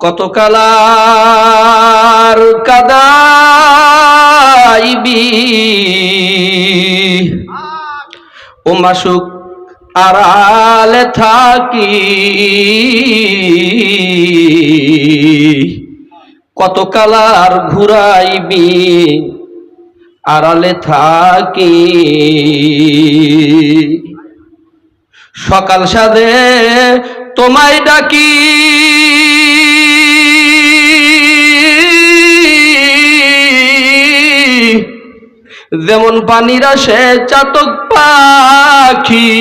কত কালার কাদাইবি ও মাসুক আড়ালে থাকি, কত কালার ঘুরাইবি আড়ালে থাকি। সকাল সাধে তোমায় ডাকি, যেমন পানির আসে চাতক পাখি,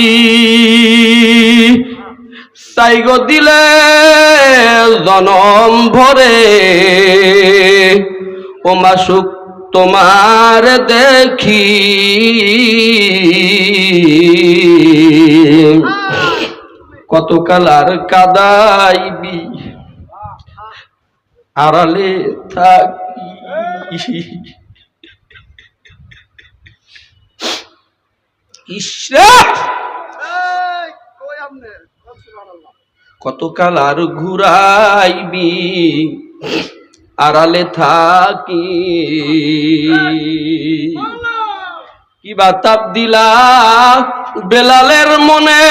সাইগো দিলে জনম ভরে ও মাসুক তোমার দেখি। কত কালার কাদাইবি আড়ালে থাকি। কত কালার ঘুরাইবি আড়ালে থাকি। কি বাতাব দিলা বেলালের মনে,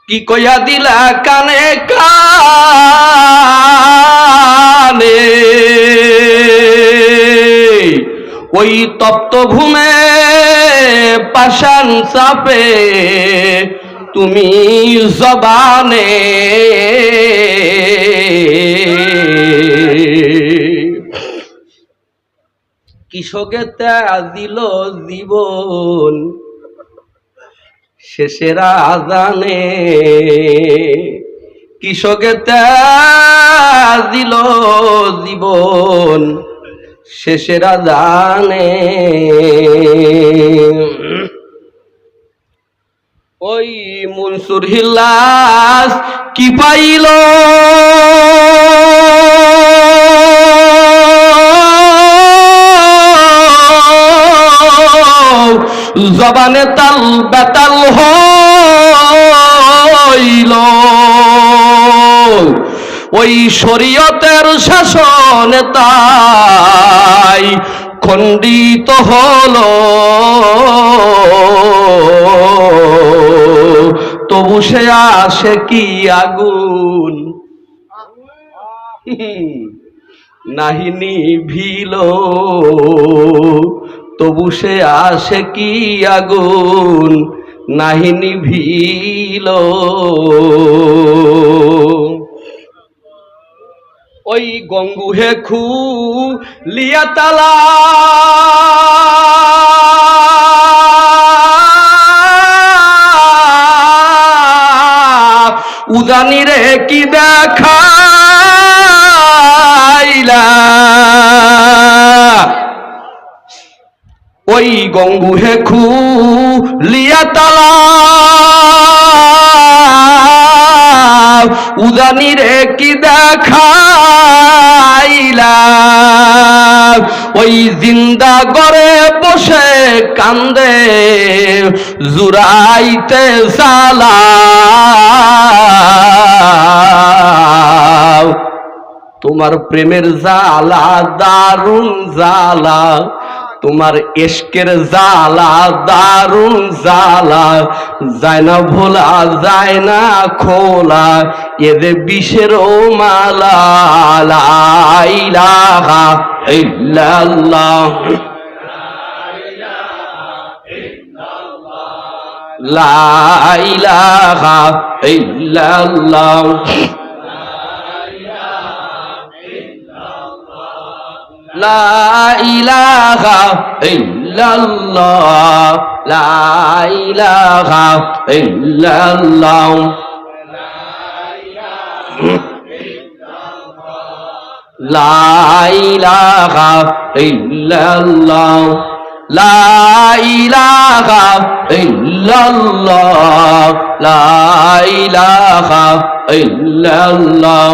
কি কইয়া দিলা কানে কানে, ওই তপ্ত ভূমে পাষাণ চাপে তুমি জবানে। কৃষকে ত্যাগ দিল জীবন শেষের আজানে, কৃষকে ত্যাগ দিল জীবন শেষের আজানে। ওই মনসুর হিল্লাস কি পাইল জবানে তাল বেতাল হইল, ওই শরীয়তের শাসনে তাই খণ্ডিত হলো। তবু সে আসে কি আগুন নাহি নিভিল, তবু সে আসে কি আগুন নাহি নিভিল। ওই গঙ্গুহে খুলিয়া তালা উজানি রে কি দেখাইলা, ওই গঙ্গুহে খুলিয়া তালা উজানি রে কি দেখাইলা, ওই জিন্দা গড়ে বসে কান্দে জুড়াইতে জালা। তোমার প্রেমের জালা দারুণ জালা, তোমার ইশকের জালা দারুণ জালা, যায় না ভোলা যায় না খোলা এদের বিষের মালা। লা ইলাহা ইল্লাল্লাহ, লা ইলাহা ইল্লাল্লাহ, লা ইলাহা ইল্লাল্লাহ, লা ইলাহা ইল্লাল্লাহ, লা ইলাহা ইল্লাল্লাহ, লা ইলাহা ইল্লাল্লাহ, লা ইলাহা ইল্লাল্লাহ।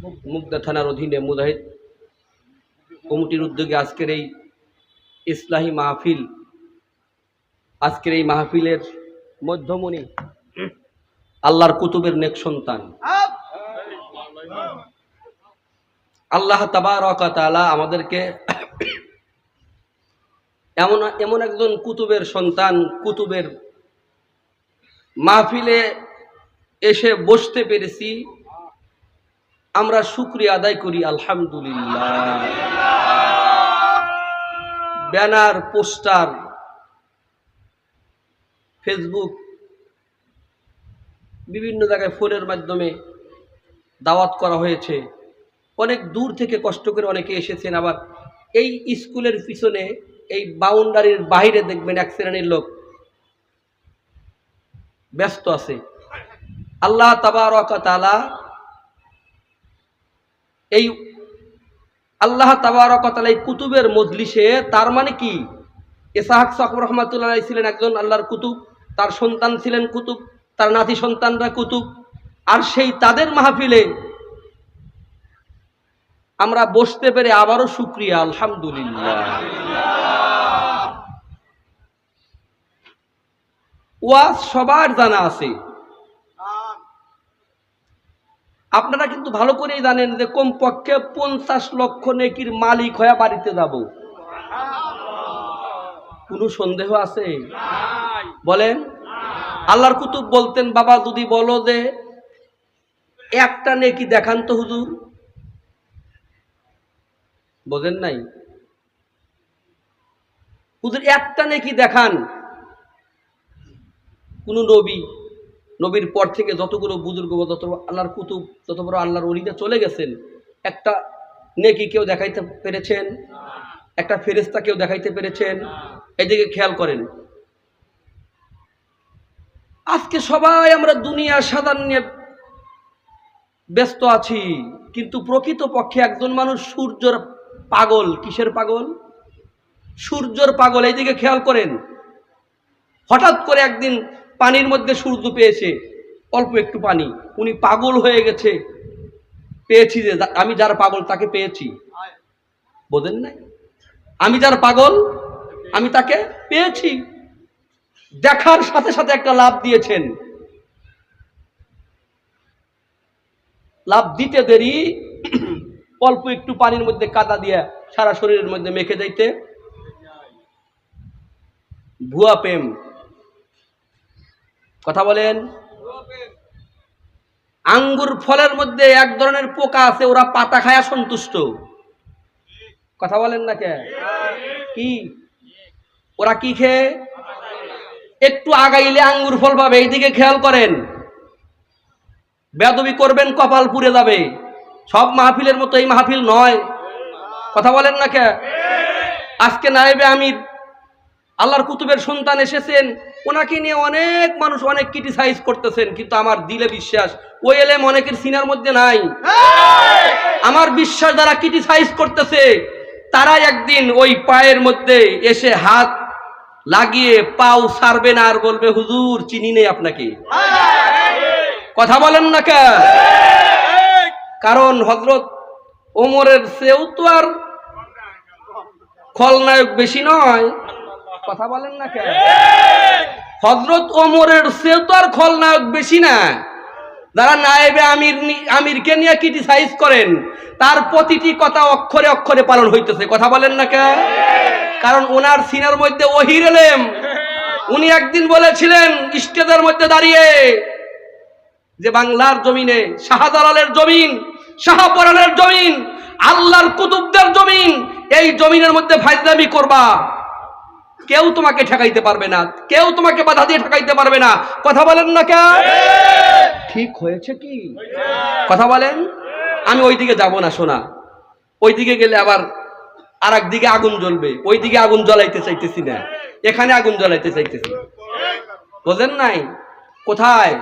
মুগদা থানার অধীনে মুজাহিদ কমিটির উদ্যোগে আজকের এই ইসলাহি মাহফিল, আজকের এই মাহফিলের মধ্যমণি আল্লাহর কুতুবের নেক সন্তান আল্লাহ তাবারক ওয়া তাআলা আমাদেরকে এমন একজন কুতুবের সন্তান, কুতুবের মাহফিলে এসে বসতে পেরেছি, আমরা শুকরিয়া আদায় করি আলহামদুলিল্লাহ। ব্যানার, পোস্টার, ফেসবুক, বিভিন্ন জায়গায় ফোনের মাধ্যমে দাওয়াত করা হয়েছে, অনেক দূর থেকে কষ্ট করে অনেকে এসেছেন। আবার এই স্কুলের পিছনে এই বাউন্ডারির বাইরে দেখবেন এক শ্রেণীর লোক ব্যস্ত আছে। আল্লাহ তাবারক ওয়া তাআলা এই কুতুবের মজলিসে, তার মানে কি, ইসহাক সাকব রহমাতুল্লাহ আলাইহি ছিলেন একজন আল্লাহর কুতুব, তার সন্তান ছিলেন কুতুব, তার নাতি সন্তানরা কুতুব, আর সেই তাদের মাহফিলে আমরা বসতে পেরে আবারও শুকরিয়া আলহামদুলিল্লাহ। ওয়াজ সবার জানা আছে, আপনারা কিন্তু ভালো করেই জানেন যে কমপক্ষে 50 লক্ষ নেকির মালিক হয়ে বাড়িতে যাব। কোনো সন্দেহ আছে? বলেন। আল্লাহর কুতুব বলতেন, বাবা যদি বলো যে একটা নেকি দেখান তো হুজুর, বোঝেন নাই, হুজুর একটা নেকি দেখান। কোন নবীর পর থেকে যতগুলো বুজুর্গ, যত আল্লাহর কুতুব, যত বড় আল্লাহর ওলিরা চলে গেছেন, একটা নেকি কেউ দেখাইতে পেরেছেন? একটা ফেরেশতা কেউ দেখাইতে পেরেছেন? এদিকে খেয়াল করেন। আজকে সবাই আমরা দুনিয়া সাধারণ নিয়ে ব্যস্ত আছি, কিন্তু প্রকৃত পক্ষে একজন মানুষ সূর্যের পাগল। কিসের পাগল? সূর্যের পাগল। এইদিকে খেয়াল করেন। হঠাৎ করে একদিন পানির মধ্যে সূর্য পেয়েছে, অল্প একটু পানি, উনি পাগল হয়ে গেছে। পেয়েছি যে আমি যার পাগল তাকে পেয়েছি, বোঝেন নাই? আমি যার পাগল আমি তাকে পেয়েছি। দেখার সাথে সাথে একটা লাভ দিয়েছেন। লাভ দিতে দেরি, অল্প একটু পানির মধ্যে কাদা দিয়ে সারা শরীরের মধ্যে মেখে যাইতে ভুয়া প্রেম। কথা বলেন। আঙ্গুর ফলের মধ্যে এক ধরনের পোকা আছে, ওরা পাতা খায়া সন্তুষ্ট। কথা বলেন না কে? কি ওরা কি খেয়ে? একটু আগাইলে আঙ্গুর ফল পাবে। এইদিকে খেয়াল করেন। বেয়াদবি করবেন কপাল পুড়ে যাবে। সব মাহফিলের মতো এই মাহফিল নয়। কথা বলেন না কে? আজকে নায়েবে আমির আল্লাহর কুতুবের সন্তান এসেছেন, ওনাকে নিয়ে অনেক মানুষ অনেক ক্রিটিসাইজ করতেছেন, কিন্তু আমার দিলে বিশ্বাস ওই এলেম অনেকের সিনার মধ্যে নাই। আমার বিশ্বাস যারা ক্রিটিসাইজ করতেছে তারাই একদিন ওই পায়ের মধ্যে এসে হাত লাগিয়ে পাও ছাড়বে না, আর বলবে হুজুর চিনি নেই আপনাকে। কথা বলেন না কে? কারণ হযরত ওমরের চেয়েও তো আর খলনায়ক বেশি নয়। কথা বলেন না কে? হযরত ওমরের চেয়েও তো আর খলনায়ক বেশি না। যারা নায়েবে আমিরকে নিয়ে ক্রিটিসাইজ করেন, তার প্রতিটি কথা অক্ষরে অক্ষরে পালন হইতেছে। কথা বলেন না কে? কারণ ওনার সিনার মধ্যে ওহীর এলেম। উনি একদিন বলেছিলেন স্টেজের মধ্যে দাঁড়িয়ে যে বাংলার জমিনে শাহজালালের জমিন, শাহপরানের জমিন, আল্লাহর কুতুবদের জমিন, এই জমিনের মধ্যে ফাজলামি করবা, কেউ তোমাকে ঠেকাইতে পারবে না, কেউ তোমাকে বাধা দিয়ে ঠেকাইতে পারবে না। কথা বলেন না কে? ঠিক হয়েছে কি? কথা বলেন। আমি ওইদিকে যাব না শোনা, ওইদিকে গেলে আবার আর একদিকে আগুন জ্বলবে। ওইদিকে আগুন জ্বলাইতে চাইতেছি না, এখানে আগুন জ্বলাইতে চাইতেছি। বোঝেন নাই? কোথায়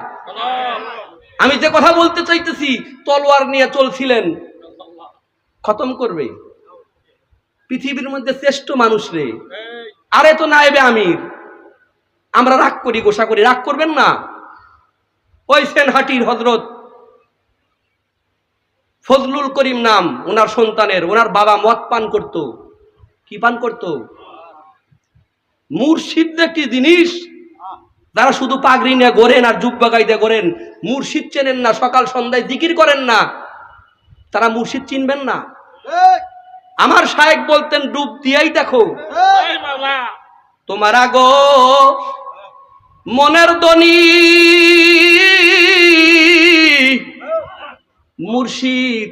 আমি যে কথা বলতে চাইতেছি, তলোয়ার নিয়ে চলছিলেন, খতম করবে পৃথিবীর মধ্যে শ্রেষ্ঠ মানুষ রে। আরে তো নায়েবে আমির। আমরা রাগ করি, গোসা করি, রাগ করবেন না। ওই সেনহাটির হযরত ফজলুল করিম নাম ওনার সন্তানের, ওনার বাবা মদ পান করত। কি পান করত? মুর্শিদ কি জিনিস, যারা শুধু পাগড়ি নিয়ে ঘোরেন আর জুব্বা গাইতে ঘোরেন, মুর্শিদ চেনেন না, সকাল সন্ধ্যায় জিকির করেন না, তারা মুর্শিদ চিনবেন না। আমার শায়েখ বলতেন ডুব দিয়েই দেখো তোমার আগো মনের দনি মুর্শিদ,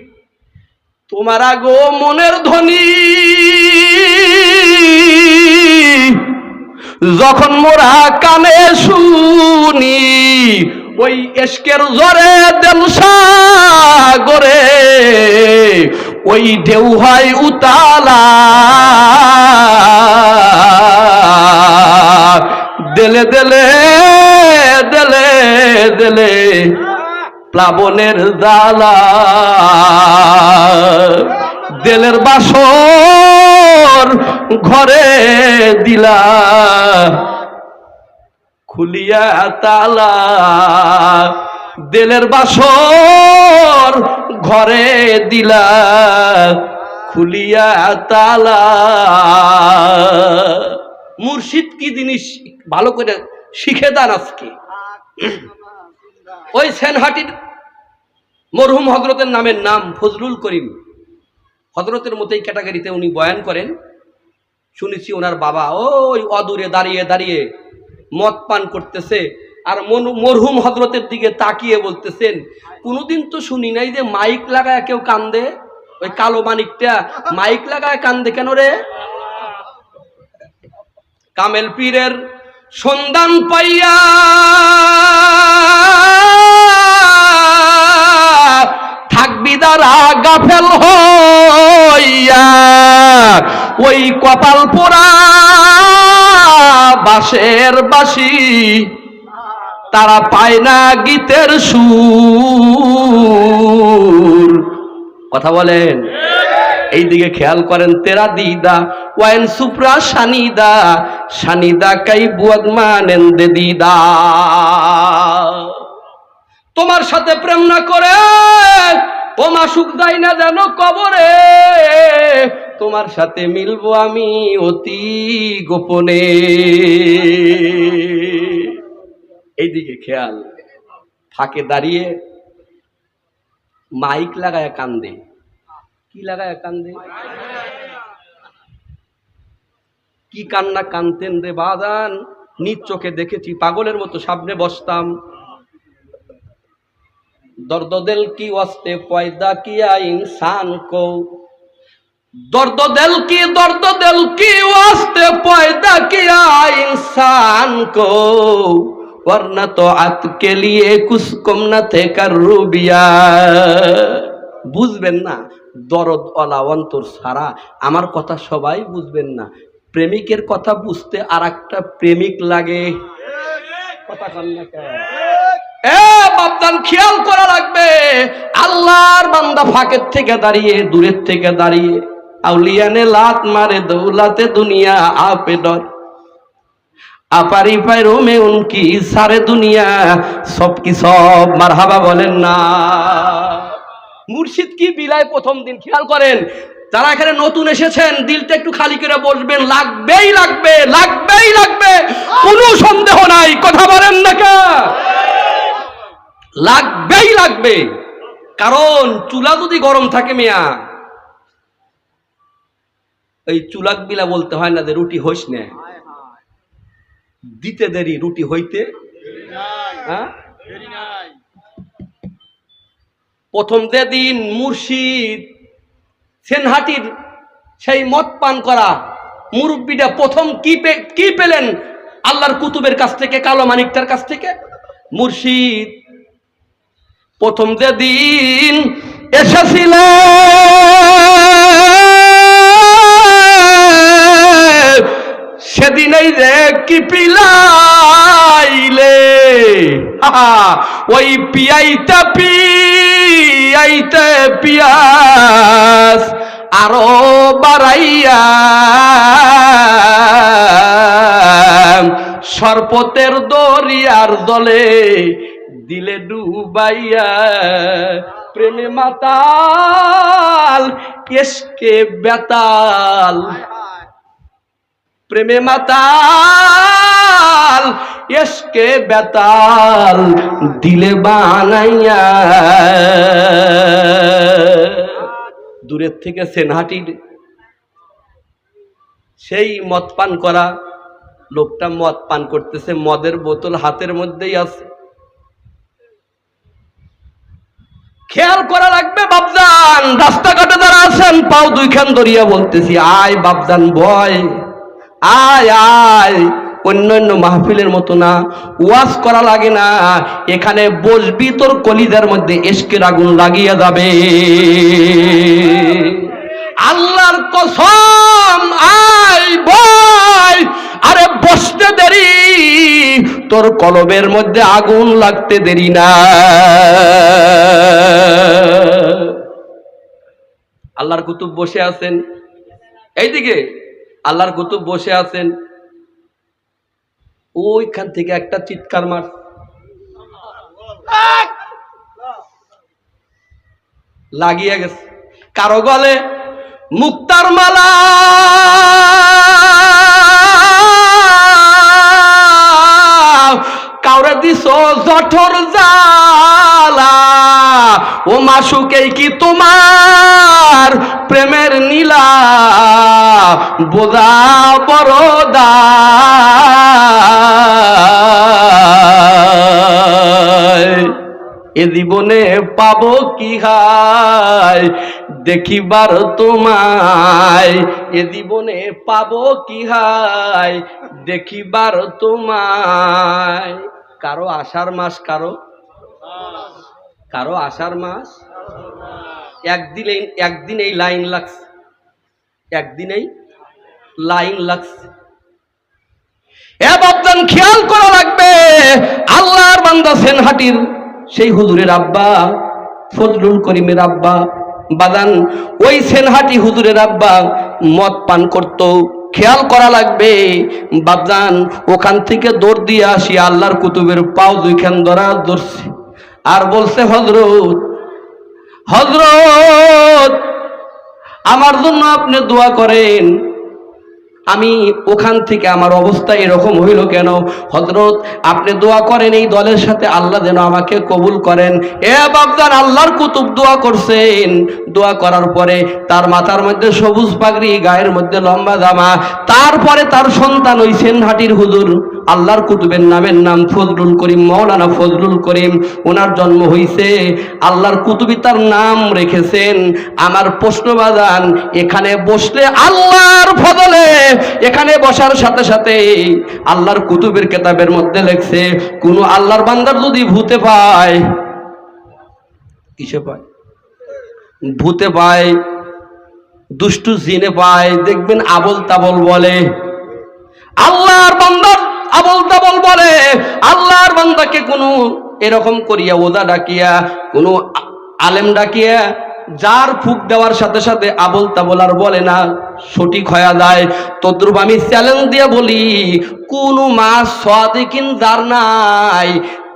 তোমার আগো মনের ধ্বনি যখন মোরা কানে শুনি, ওই এশকের জোরে দেল সাগরে ওই ঢেউ হয় উতালা, দেলে দেলে দেলে দেলে প্লাবনের জ্বালা, দেলের বাসর ঘরে দিলা খুলিয়া তালা, দেলের বাসর ঘরে দিলা খুলিয়া তালা। মুর্শিদ কি জিনিস ভালো করে শিখে দেন আজকে। ওই সেনহাটির মরহুম হজরতের নামের নাম ফজলুল করিম, হজরতের মতোই ক্যাটাগরিতে উনি বয়ান করেন। শুনেছি ওনার বাবা ওই অদূরে দাঁড়িয়ে দাঁড়িয়ে মদ পান করতেছে, আর মরহুম হজরতের দিকে তাকিয়ে বলতেছেন, কোনোদিন তো শুনি নাই যে মাইক লাগায় কেউ কান্দে। ওই কালো মানিকটা মাইক লাগায় কান্দে কেন রে? কামেল পীরের সন্ধান পাইয়া থাকবি দ্বারা গাফেল হইয়া, ওই কপাল পোড়া বাঁশের বাঁশি তারা পায় না গীতের সুর। কথা বলেন, এই দিকে খেয়াল করেন। তেরা দিদা ওয়াইন সুপ্রা শানিদা শানিদা কাই বুয়াদ মানেন দে দিদা, তোমার সাথে প্রেম না করে ও মাসুক যায় না যেন কবরে, তোমার সাথে মিলবো আমি অতি গোপনে। এইদিকে খেয়াল। ফাঁকে দাঁড়িয়ে মাইক লাগায় কান্দে। কি লাগায় কান্দে? কি কান্না কানতেন রে বাদান, নিজ চোখে দেখেছি। পাগলের মতো সামনে বসতাম। दर्द दिल की वास्ते पैदा किया इंसान को, दर्द दिल की वास्ते पैदा किया इंसान को, वरना तो आत के लिए कुछ कम न थे करूबिया। বুঝবেন না দরদ ওয়ালা অন্তর সারা। আমার কথা সবাই বুঝবেন না। প্রেমিকের কথা বুঝতে আর একটা প্রেমিক লাগে। কথা কন না কেন? বাপদান খেয়াল করা লাগবে। আল্লাহর বান্দা ফাঁকের থেকে দাঁড়িয়ে, দূরের থেকে দাঁড়িয়ে, আউলিয়ানে লাত মারে দৌলাতে দুনিয়া আপে ডর, আপারি পায়রো মে উনকি সারে দুনিয়া সব কি সব। মারহাবা বলেন না। মুর্শিদ কি বিলায় প্রথম দিন। খেয়াল করেন, যারা এখানে নতুন এসেছেন দিলটা একটু খালি করে বসবেন। লাগবেই লাগবে, লাগবেই লাগবে, কোনো সন্দেহ নাই। কথা বলেন না কে? লাগবেই লাগবে। কারণ চুলা যদি গরম থাকে মিয়া, এই চুলাক বিলা বলতে হয় না যে রুটি হইস না, দিতে দেরি রুটি হইতে। প্রথম যেদিন মুর্শিদ সেনহাটির সেই মদ পান করা মুরব্বীটা প্রথম কি পেলেন আল্লাহর কুতুবের কাছ থেকে, কালো মানিকটার কাছ থেকে। মুর্শিদ প্রথম যেদিন এসেছিল সেদিনই রে কি পিলাইলে, ওই পিয়াইতে পিয়াস আরো বাড়াইয়া সরপতের দরিয়ার জলে দিলে ডুবাইয়া প্রেমে মাতাল ইশকে বেতাল, প্রেমে মাতাল ইশকে বেতাল দিলে বানাইয়া। দূরের থেকে সেনহাটির সেই মদ পান করা লোকটা মদ পান করতেছে, মদের বোতল হাতের মধ্যেই আছে। খেয়াল করা লাগবে বাপজান, রাস্তাঘাটে যারা আছেন পাও দুইখান ধরিয়া বলতেছি, আয় বাপজান বয়, আয় আয়। অন্যান্য মাহফিলের মতো না, ওয়াজ করা লাগে না, এখানে বসবি তোর কলিজার মধ্যে ইশকের আগুন লাগিয়ে যাবে। আল্লাহর কসম, আয় বয়, আরে বসতে দেরি, তোর কলবের মধ্যে আগুন লাগতে দেরি না। আল্লাহর কুতুব বসে আছেন এইদিকে, আল্লাহর কুতুব বসে আছেন, ওইখান থেকে একটা চিৎকার মার, লাগিয়ে গেছে। কারো গলে মুক্তার মালা, কাউরে দিস জঠর জালা, ও মাসুকেই কি তোমার প্রেমের নীলা, বোঝা বড় দায়, এ জীবনে পাবো কি হায় দেখিবার তোমায়, এ জীবনে পাবো কি হায় দেখিবার তোমায়। কারো আষাঢ় মাস, কারো কারো আষাঢ় মাস, একদিন এই লাইন লাগছে, একদিনেই লাইন লাগছে। এ বাপজান খেয়াল করা লাগবে, আল্লাহর বান্দা সেনহাটির সেই হুজুরের আব্বা ফজলুল করিমের আব্বা বাদান, ওই সেনহাটি হুজুরের আব্বা মদ পান করত। খেয়াল করা লাগবে বাপজান, ওখান থেকে দৌড় দিয়ে আসি আল্লাহর কুতুবের পাও দুইখান ধরছে আর বলছে, হযরত হযরত আমার জন্য আপনি দোয়া করেন। আমি ওখান থেকে আমার অবস্থা এরকম হইল কেন? হযরত আপনি দোয়া করেন এই দলের সাথে আল্লাহ যেন আমাকে কবুল করেন। এ বাপজান, আল্লাহর কুতুব দোয়া করছেন, দোয়া করার পরে তার মাথার মধ্যে সবুজ পাগড়ি, গায়ের মধ্যে লম্বা জামা, তারপরে তার সন্তান ওই সেনহাটির হুজুর, আল্লাহর কুতুবের নামের নাম ফজলুল করিম, মাওলানা ফজলুল করিম, ওনার জন্ম হইছে, আল্লাহর কুতুবই তার নাম রেখেছেন। আমার প্রশ্ন বাজান, এখানে বসলে আল্লাহর ফজলে, এখানে বসার সাথে সাথে আল্লাহর কুতুবের কিতাবের মধ্যে লেখছে, কোন আল্লাহর বান্দার যদি ভূতে পায়, কিসে পায়? ভূতে পায়, দুষ্টু জিনে পায়, দেখবেন আবল তাবল বলে, আল্লাহর বান্দার আবল তাবল বলে। আল্লাহর বান্দাকে কোনো এরকম করিয়া ওজা ডাকিয়া, কোনো আলেম ডাকিয়া যার ফুক দেওয়ার সাথে সাথে আবল তাবল আর বলে না, সঠিক হয়ে যায়। তদ্রুপ আমি চ্যালেঞ্জ দিয়ে বলি, কোন মাস সাদিকিন যার নাই,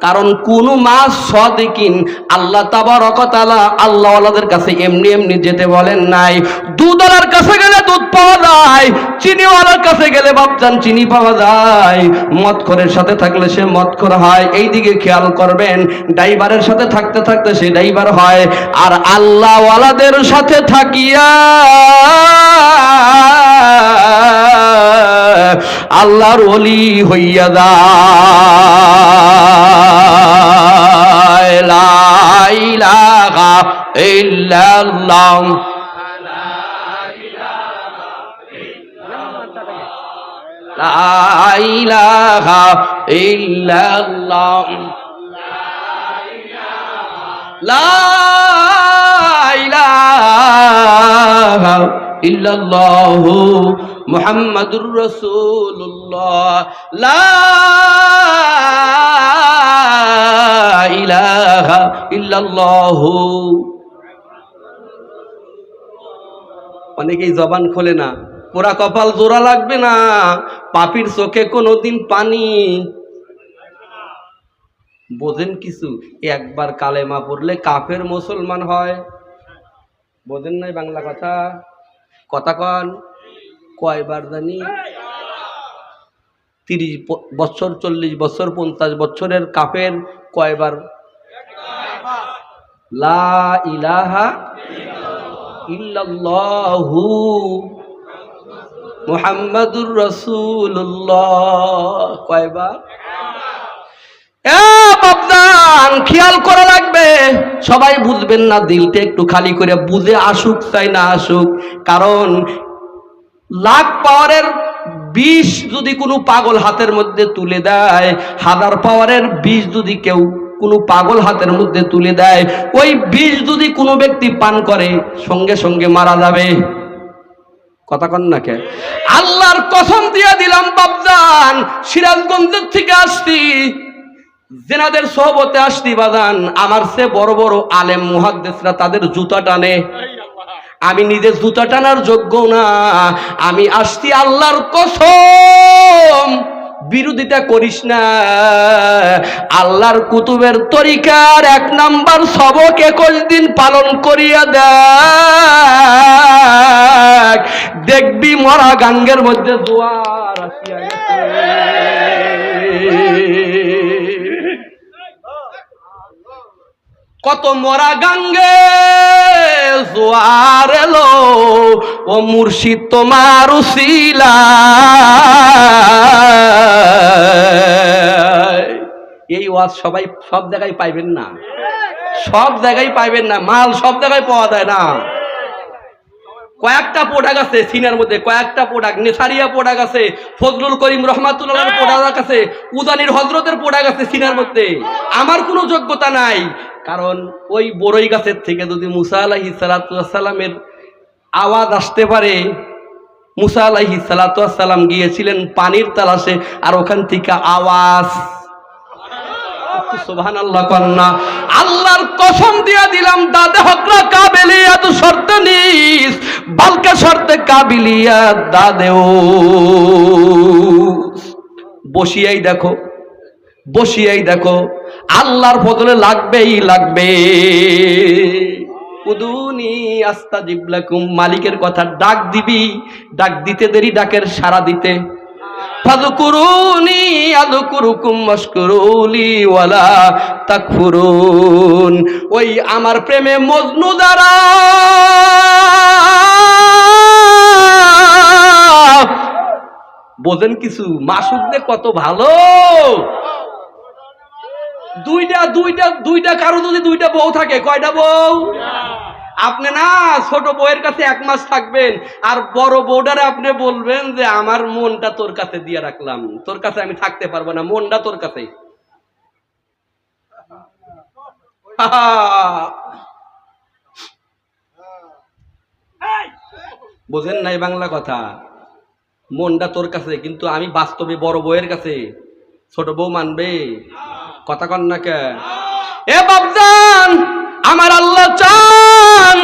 কারণ কোন মাস সাদিকিন আল্লাহ তাবারক ওয়া তাআলা আল্লাহওয়ালাদের কাছে এমনি এমনি যেতে বলেন নাই। দুধওয়ালার কাছে গেলে দুধ পাওয়া যায়, চিনিওয়ালার কাছে গেলে বাপজান চিনি পাওয়া যায়, মদখোরের সাথে থাকলে সে মদখোর হয়। এই দিকে খেয়াল করবেন, ড্রাইভারের সাথে থাকতে থাকতে সে ড্রাইভার হয়, আর আল্লাহওয়ালাদের সাথে থাকিয়া আল্লাহর ওলি হইয়া যায়। লা ইলাহা ইল্লাল্লাহ, লা ইলাহা ইল্লাল্লাহ, লা ইলাহা ইল্লাল্লাহ মুহাম্মাদুর রাসূলুল্লাহ, লা ইলাহা ইল্লাল্লাহ। অনেকেই জবান খোলে না, পোড়া কপাল জোড়া লাগবে না, পাপীর চোখে কোনোদিন পানি বোঝেন কিছু? একবার কালেমা পড়লে কাফের মুসলমান হয়। বোঝেন নাই বাংলা কথা? কথা কন। কয়বার জানি? 30 বছর, 40 বছর, 50 বছরের কাফের কয়বার? লা ইলাহা ইল্লাল্লাহু মুহাম্মাদুর রাসূলুল্লাহ কয়বার? বাপদান খেয়াল করা লাগবে। সবাই বুঝবেন না, দিলটা একটু খালি করে বুঝে আসুক চাই না আসুক। কারণ লাখ পাওয়ারের 20 যদি কোনো পাগল হাতের মধ্যে তুলে দেয়, 1000 পাওয়ারের 20 যদি কেউ কোনো পাগল হাতের মধ্যে তুলে দেয়, ওই 20 যদি কোনো ব্যক্তি পান করে সঙ্গে সঙ্গে মারা যাবে। কথা কন না কে? আল্লাহর কসম দিয়ে দিলাম বাপজান, সিরাজগঞ্জের থেকে আসছি, জেনাদের সোহবতে আসছি বাজান, আমার সে বড় বড় আলেম মুহাদ্দিসরা তাদের জুতা টানে, আমি নিজে জুতা টানার যোগ্য না। আমি আসছি আল্লাহর কসম, বিরোধিতা করিস না। আল্লাহর কুতুবের তরিকার 1 নাম্বার সবক 21 দিন পালন করিয়া দেখ, দেখবি মরা গাঙ্গের মধ্যে জোয়ার আসিয়া গেছে। কত মরা গাঙ্গে জোয়ার এলো, ও মুর্শিদ তোমার উসিলায়। এই ওয়াজ সবাই সব জায়গায় পাইবেন না, সব জায়গায় পাইবেন না, মাল সব জায়গায় পাওয়া যায় না। কয়েকটা প্রোডাক্ট আছে সিনার মধ্যে, কয়েকটা প্রোডাক্ট, নেসারিয়া প্রোডাক্ট আছে, ফজলুল করিম রহমাতুল্লাহর প্রোডাক্ট আছে, উজানির হজরতের প্রোডাক্ট আছে সিনার মধ্যে। আমার কোনো যোগ্যতা নাই, কারণ ওই বড়ই গাছের থেকে যদি মুসা আলাইহিস সালাতু ওয়াস সালামের আওয়াজ আসতে পারে, মুসা আলাইহিস সালাতু ওয়াস সালাম গিয়েছিলেন পানির তালাশে, আর ওখান থেকে আওয়াজ। সুবহানাল্লাহ কন্না। আল্লাহর কসম দিয়া দিলাম, দাদে হকরা কাবিলিয়াত শর্তে নিস, বালকে শর্তে কাবিলিয়াত দাদেও। বসিয়াই দেখো, বসিয়াই দেখো, আল্লাহর ফজলে লাগবেই লাগবে। উদুনি আস্তাজিব লাকুম, মালিকের কথা ডাক দিবি, ডাক দিতে দেরি ডাকের সাড়া দিতে। ফাযকুরুনি আযকুরুকুম ওয়াশকুরুলি ওয়ালা তাকফুরুন। ওই আমার প্রেমে মজনু যারা, বোঝেন কিছু? মাসুকদের কত ভালো। দুইটা কারো যদি 2টা বউ থাকে, কয়টা বউ? আপনি না ছোট বউয়ের কাছে 1 মাস থাকবেন, আর বড় বউটারে আপনি বলবেন যে আমার মনটা তোর কাছে দিয়ে রাখলাম, তোর কাছে আমি থাকতে পারবো না, মনটা তোর কাছে। বোঝেন নাই বাংলা কথা? মনটা তোর কাছে, কিন্তু আমি বাস্তবে বড় বউয়ের কাছে। ছোট বউ মানবে? কথা কন না কে? এ বাপজান, আমার আল্লাহ চান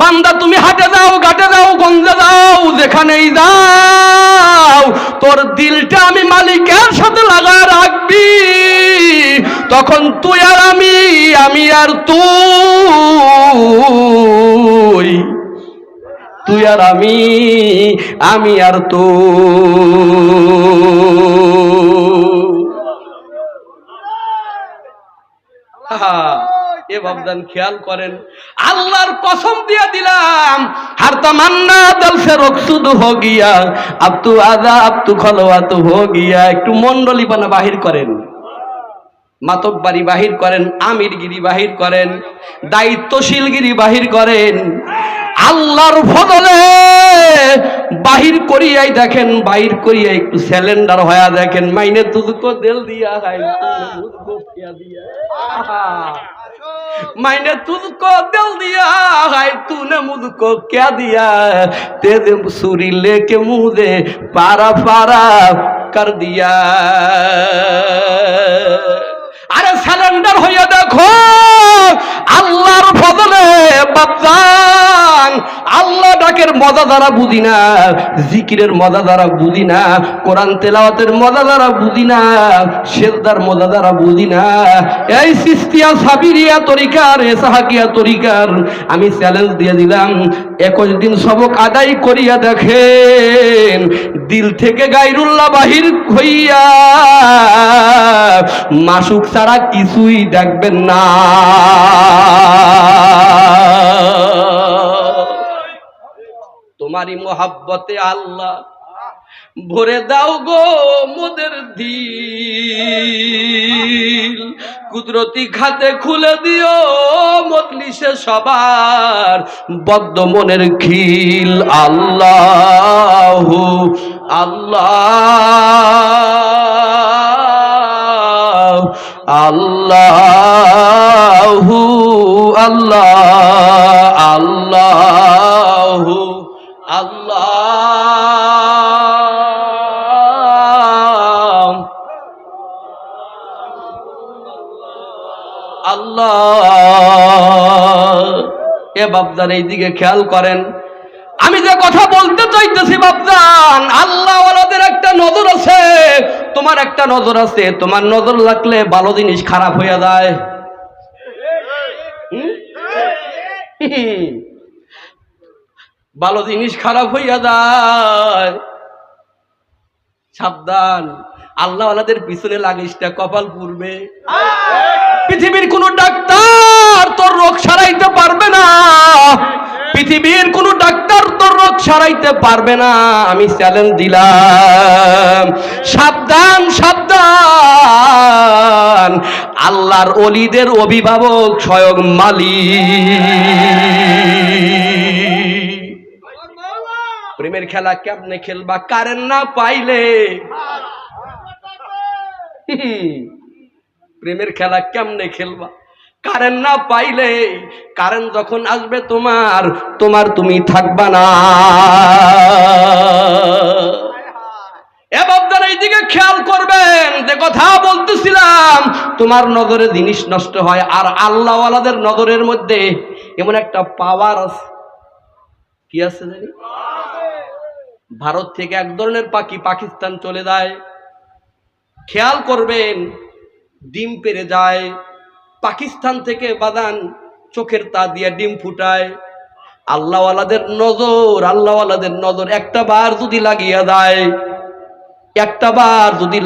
বান্দা তুমি হাটে যাও, ঘাটে যাও, গঞ্জে যাও, যেখানেই যাও, তোর দিলটা আমি মালিকের সাথে লাগায় রাখবি। তখন তুই আর আমি, আমি আর তুই, তুই আর আমি, আমি আর এ বাবদান খেয়াল করেন। আল্লাহর কসম দিয়ে দিলাম, হার তামান্না দিল সে রকসুদ হো গিয়া, আব তু আযা আব তু খলওয়াত হো গিয়া। একটু মন্ডলীপনা বাহির করেন, মাতব্বারি বাহির করেন, আমিরগিরি বাহির করেন, দায়িত্বশীলগিরি বাহির করেন। আল্লাহর ফজলে বাহির করিয়াই দেখেন, বাহির করিয়া একটু সিলিন্ডার হয়ে দেখেন। মাইনে তুজকো দিল দিয়া হাই তুজকো কিয়া দিয়া, मायने तुझको दिल दिया है तूने मुझको क्या दिया, तेरे सुरी लेके मुझे पारा पारा कर दिया। अरे सिलेंडर हो देखो আল্লাহর ফজলে বাপজান, আল্লাহ ডাকের মজা দ্বারা বুঝি না, জিকিরের মজা দ্বারা বুঝি না, কোরআন তেলাওয়াতের মজা দ্বারা বুঝি না, সেজদার মজা দ্বারা বুঝি না। এই সিস্তিয়া সাবিরিয়া তরিকার, এসাহাকিয়া তরিকার আমি চ্যালেঞ্জ দিয়ে দিলাম, 21 দিন সবক আদায় করিয়া দেখেন, দিল থেকে গায়রুল্লাহ বাহির হইয়া মাসুক ছাড়া কিছুই দেখবেন না। তোমারই মোহাব্বতে আল্লাহ ভরে দাও গো মোদের দিল, কুদরতি খাতে খুলে দিও মজলিসে সবার বদ্ধ মনের খিল। আল্লাহু আল্লাহ আল্লাহু আল্লাহ আল্লাহু আল্লাহ আল্লাহ। এ বাপজান এইদিকে খেয়াল করেন, আমি যে কথা বলতে চাইতেছি বাপজান, আল্লাহ ওয়ালাদের একটা নজর আছে, তোমার একটা নজর আছে। তোমার নজর লাগলে ভালো জিনিস খারাপ হয়ে যায়। ভালো জিনিস খারাপ হইয়া যায়, সাবধান। আল্লাহ ওয়ালাদের পিছনে লাগিস না, কপাল পুড়বে। পৃথিবীর কোন ডাক্তার তোর রোগ সারাইতে পারবে না, পৃথিবীর কোন ডাক্তার তোর রোগ সারাইতে পারবে না। আমি চ্যালেঞ্জ দিলাম, সাবধান সাবধান। আল্লাহর ওলিদের অভিভাবক স্বয়ং মালিক। প্রেমের খেলা কেমনে খেলবা কারেন্ট না পাইলে? প্রেমের খেলা কেমনে খেলবা কারেন্ট না পাইলে? কারেন্ট যখন আসবে তোমার, তুমি থাকবা না। এবার এইদিকে খেয়াল করবেন, যে কথা বলতেছিলাম, তোমার নজরে জিনিস নষ্ট হয়, আর আল্লাহ ওয়ালাদের নজরের মধ্যে এমন একটা পাওয়ার আছে। কি আছে জানি? ভারত থেকে এক ধরনের পাখি পাকিস্তান চলে যায়, খেয়াল করবেন, ডিম পেড়ে যায়। পাকিস্তান থেকে বাদান চোখের তা দিয়ে ডিম ফুটায়। আল্লাহওয়ালাদের নজর একটা বার যদি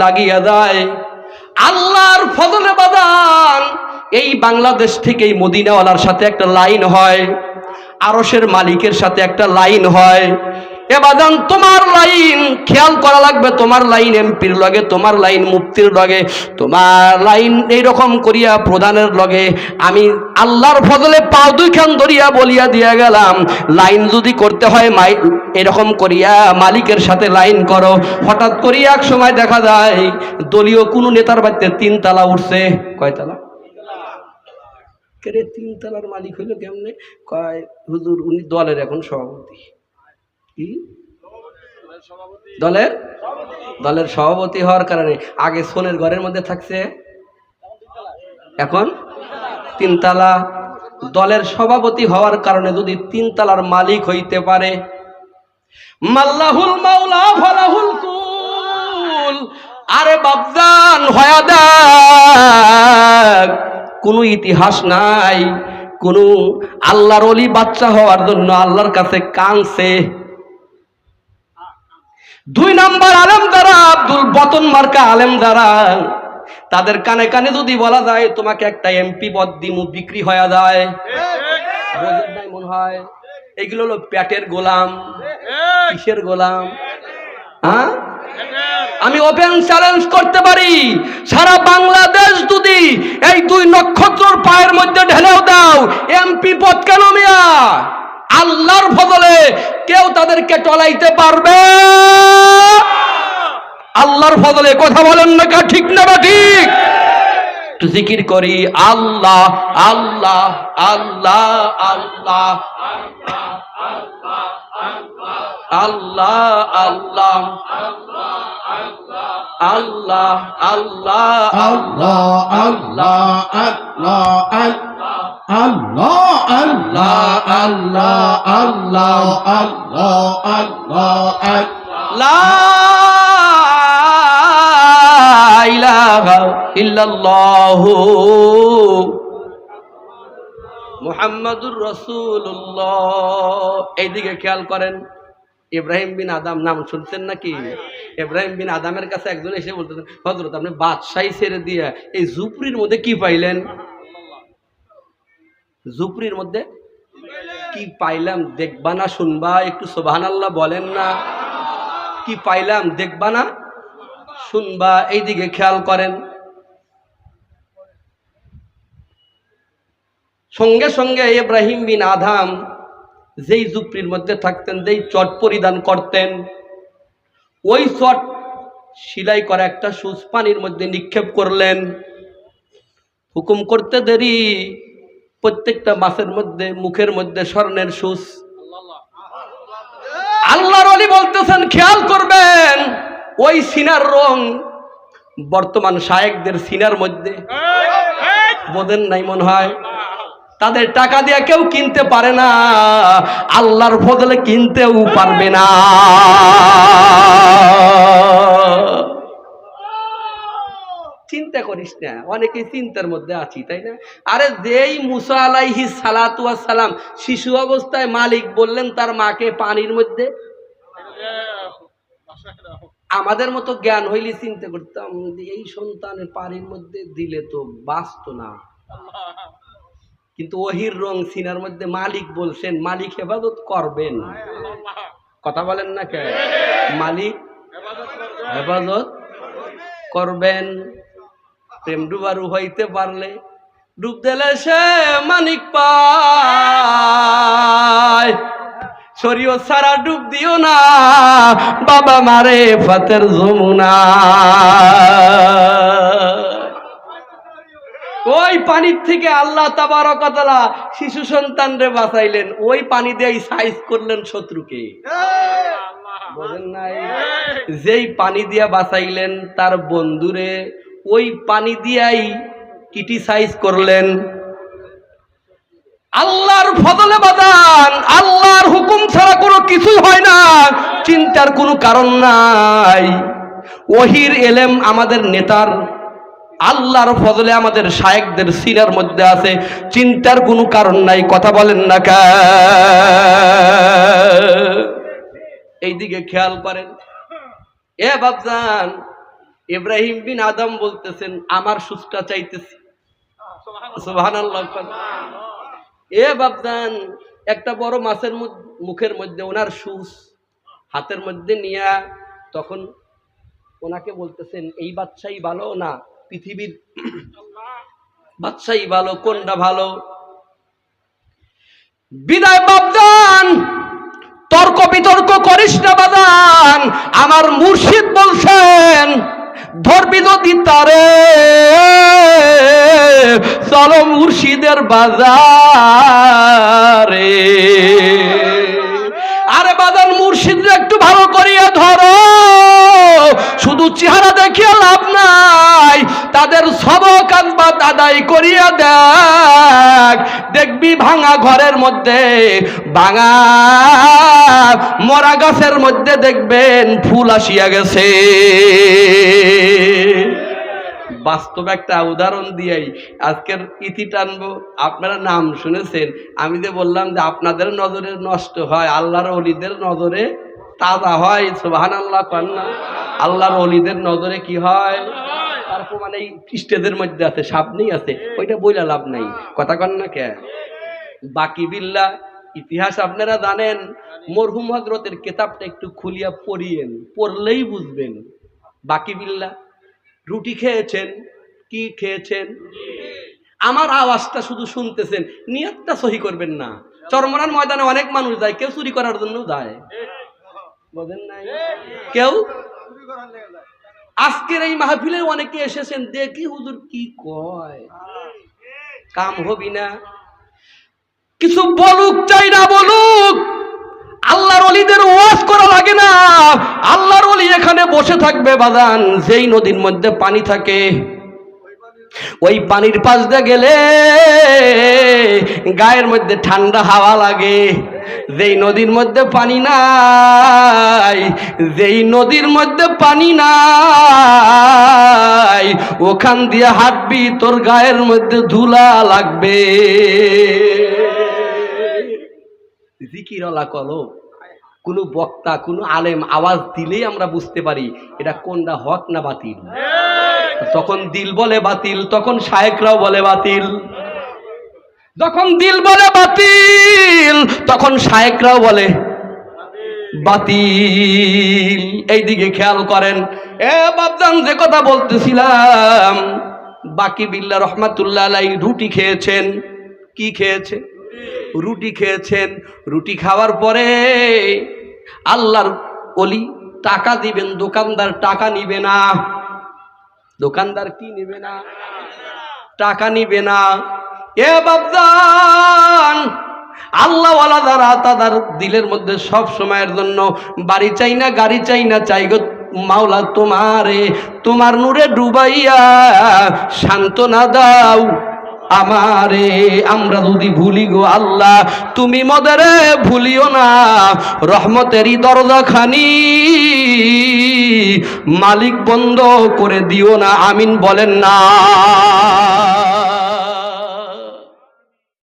লাগিয়া যায়, আল্লাহর ফজলে বাদান এই বাংলাদেশ থেকে এই মদিনাওয়ালার সাথে একটা লাইন হয়, আরশের মালিকের সাথে একটা লাইন হয়। এবাদান তোমার লাইন খেয়াল করা লাগবে, তোমার লাইন এমপির লগে, তোমার লাইন মুফতির লগে, তোমার লাইন এইরকম করিয়া প্রধানের লগে। আমি আল্লাহর ফজলে পাও দুইখান ধরিয়া বলিয়া দিয়া গেলাম, লাইন যদি করতে হয় এরকম করিয়া মালিকের সাথে লাইন করো। হঠাৎ করিয়া এক সময় দেখা যায় দলীয় কোনো নেতার বাড়িতে 3 তালা উঠছে। কয় তালা? কে 3 তালার মালিক হইল কেমনে? কয় হুজুর উনি দলের এখন সভাপতি। দলের সভাপতি হওয়ার কারণে আগে সোনের ঘরের মধ্যে থাকছে, এখন 3 তালা। দলের সভাপতি হওয়ার কারণে যদি 3 তালার মালিক হইতে পারে, মাল্লাহুল মাওলা ফালাহুল কুল। আরে বাপজান হয়া দেখ, কোনো ইতিহাস নাই, কোন আল্লাহর ওলি বাচ্চা হওয়ার জন্য আল্লাহর কাছে কাঁদছে। 2 নাম্বার আলেম যারা, আব্দুল বতন মার্কা আলেম যারা, তাদের কানে কানে যদি বলা যায় তোমাকে একটা এমপি পদ দিমু, বিক্রি হয়ে যায়। বোঝেন নাই মনে হয়? এগুলো হলো পেটের গোলাম। কিসের গোলাম? হ্যাঁ, আমি ওপেন চ্যালেঞ্জ করতে পারি, সারা বাংলাদেশ যদি এই 2 নক্ষত্রর পায়ের মধ্যে ঢেলেও দাও, এমপি পদ কেন মিয়া? আল্লাহর ফজলে কেউ তাদেরকে টলাইতে পারবে? আল্লাহর ফজলে, কথা বলেন না কা ঠিক না বা ঠিক? একটু জিকির করি, আল্লাহ আল্লাহ আল্লাহ আল্লাহ আল্লাহ আল্লাহ আল্লাহ আল্লাহ আল্লাহ আল্লাহ আল্লাহ আল্লাহ আল্লাহ আল্লাহ আল্লাহ আল্লাহ আল্লাহ লা ইলাহা ইল্লাল্লাহু মুহাম্মাদুর রাসূলুল্লাহ। এইদিকে খেয়াল করেন, ইব্রাহিম বিন আদম নাম শুনছেন নাকি? ইব্রাহিম বিন আদমের কাছে একজন এসে বলতেছেন, হযরত আপনি বাদশাহী ছেড়ে দিয়ে এই ঝুপড়ির মধ্যে কি পাইলেন? ঝুপড়ির মধ্যে কি পাইলাম দেখবা না শুনবা? একটু সুবহানাল্লাহ বলেন না। কি পাইলাম দেখবা না শুনবা? এইদিকে খেয়াল করেন, সঙ্গে সঙ্গে ইব্রাহিম বিন আদম যেই ঝুপড়ির মধ্যে থাকতেন, যেই চট পরিধান করতেন, ওই চট সেলাই করা একটা সুচ পানির মধ্যে নিক্ষেপ করলেন। হুকুম করতে দেরি, প্রত্যেকটা মাছের মধ্যে মুখের মধ্যে স্বর্ণের সুচ। আল্লাহর ওলি বলতেছেন খেয়াল করবেন, ওই সিনার রং বর্তমান শায়েকদের সিনার মধ্যে বোঝেন নাই মনে হয়। তাদের টাকা দিয়ে কেউ কিনতে পারে না, আল্লাহর ফজলে কিনতেও পারবে না। চিন্তা করিস না, অনেকেই চিন্তার মধ্যে আছি, তাই না? আরে যেই মুসা আলাইহিস সালাতু ওয়াস সালাম শিশু অবস্থায় মালিক বললেন তার মাকে পানির মধ্যে, আমাদের মতো জ্ঞান হইলে চিন্তা করতাম এই সন্তানের পানির মধ্যে দিলে তো বাঁচত না। কিন্তু ওহির রং সিনার মধ্যে, মালিক বলছেন, মালিক হেফাজত করবেন। কথা বলেন না কে? মালিক হেফাজত করবেন। প্রেম ডুবারু হইতে পারলে ডুব দিলে সে মানিক পায়। শরীয়ত সারা ডুব দিও না, বাবা মারে ফাতের যমুনা। ওই পানির থেকে আল্লাহ তাবারক ওয়া তাআলা শিশু সন্তানরে বাঁচাইলেন, ওই পানি দিয়েই সাইজ করলেন শত্রুকে। বলেন নাই? যেই পানি দিয়া বাঁচাইলেন তার বন্ধুরে, ওই পানি দিয়াই ক্রিটিসাইজ করলেন। আল্লাহর ফজলে বাদান, আল্লাহর হুকুম ছাড়া কোনো কিছুই হয় না, চিন্তার কোনো কারণ নাই। ওহির এলেম আমাদের নেতার, আল্লাহর ফজলে আমাদের শায়েখদের সিনার মধ্যে আছে, চিন্তার কোনো কারণ নাই। কথা বলেন না কে? এইদিকে খেয়াল করেন, এ বাপজান, ইব্রাহিম বিন আদম বলতেছেন আমার সুচটা চাইতেছি। সুবহানাল্লাহ। এ বাপজান, একটা বড় মাছের মুখের মধ্যে ওনার সুচ হাতের মধ্যে নিয়া তখন ওনাকে বলতেছেন এই বাচ্চাই ভালো না পৃথিবীর বাচ্চাই ভালো, কোনটা ভালো? বিদায় বাপজান, তর্ক বিতর্ক করিস না বাজান। আমার মুর্শিদ বলছেন ধরবি যদি তারে, চলো মুর্শিদের বাজারে। আরে বাজান, মুর্শিদরা একটু ভালো করিয়া ধরো, শুধু চেহারা দেখিয়া লাভ নাই, তাদের সবক আসবাব আদায় করিয়া দেখ। দেখবি ভাঙা ঘরের মধ্যে, ভাঙা মরা গাছের মধ্যে দেখবেন ফুল আসিয়া গেছে। বাস্তব একটা উদাহরণ দিয়াই আজকের ইতি টানবো। আপনারা নাম শুনেছেন, আমি যে বললাম যে আপনাদের নজরে নষ্ট হয়, আল্লাহর ওলিদের নজরে তাজা হয়। সুবহানাল্লাহ কান্না। আল্লাহর ওলিদের নজরে কি হয়? তার প্রমাণ এই স্টেজের মধ্যে আছে, সামনেই আছে, ওইটা বইলা লাভ নাই। কথা কন না কে? বাকি বিল্লাহ ইতিহাস আপনারা জানেন, মরহুম হযরতের কিতাবটা একটু খুলিয়া পড়িয়েন, পড়লেই বুঝবেন। বাকি বিল্লাহ রুটি খেয়েছেন, কি খেয়েছেন? আমার আওয়াজটা শুধু শুনতেছেন, নিয়তটা সহি করবেন না। চরমরান ময়দানে অনেক মানুষ যায়, কেউ চুরি করার জন্য যায়, বুঝেন নাই? কেউ আজকের এই মাহফিলে অনেকে এসেছেন, দেখি হুজুর কি কয়, কাম হবি না, কিছু বলুক চাই না বলুক, আল্লাহর ওলিদের ওয়াজ করা লাগে না। আল্লাহর ওলি এখানে বসে থাকবে বাজান, যেই নদীর মধ্যে পানি থাকে ওই পানির পাশ দিয়ে গেলে গায়ের মধ্যে ঠান্ডা হাওয়া লাগে। যেই নদীর মধ্যে পানি নাই, যেই নদীর মধ্যে পানি নাই, ওখান দিয়ে হাঁটবি তোর গায়ের মধ্যে ধুলা লাগবে। জিকিরওয়ালা কলম, কোনো বক্তা কোনো আলেম আওয়াজ দিলেই আমরা বুঝতে পারি এটা কোনটা হক না বাতিল। তখন দিল বলে বাতিল, তখন শায়েকরাও বলে বাতিল। যখন দিল বলে বাতিল, তখন শায়েকরাও বলে বাতিল। এইদিকে খেয়াল করেন। বাপজান, যে কথা বলতেছিলাম, বাকি বিল্লাহ রহমাতুল্লাহ আলাইহি রুটি খেয়েছেন। কি খেয়েছে? রুটি খেয়েছেন। রুটি খাওয়ার পরে আল্লাহর ওলি টাকা দিবেন, দোকানদার টাকা নিবে না। দোকানদার কি নিবে না? টাকা নিবে না। বাপজান, আল্লাহওয়ালা যারা, তাদের দিলের মধ্যে সব সময়ের জন্য বাড়ি চাই না, গাড়ি চাই না, চাই গো মাওলা তোমারে, তোমার নূরে ডুবাইয়া সান্ত্বনা দাও আমারে। আমরা যদি ভুলি গো আল্লাহ, তুমি মদেরে ভুলিও না। রহমতেরই দরজা খানি মালিক বন্ধ করে দিও না। আমিন বলেন না।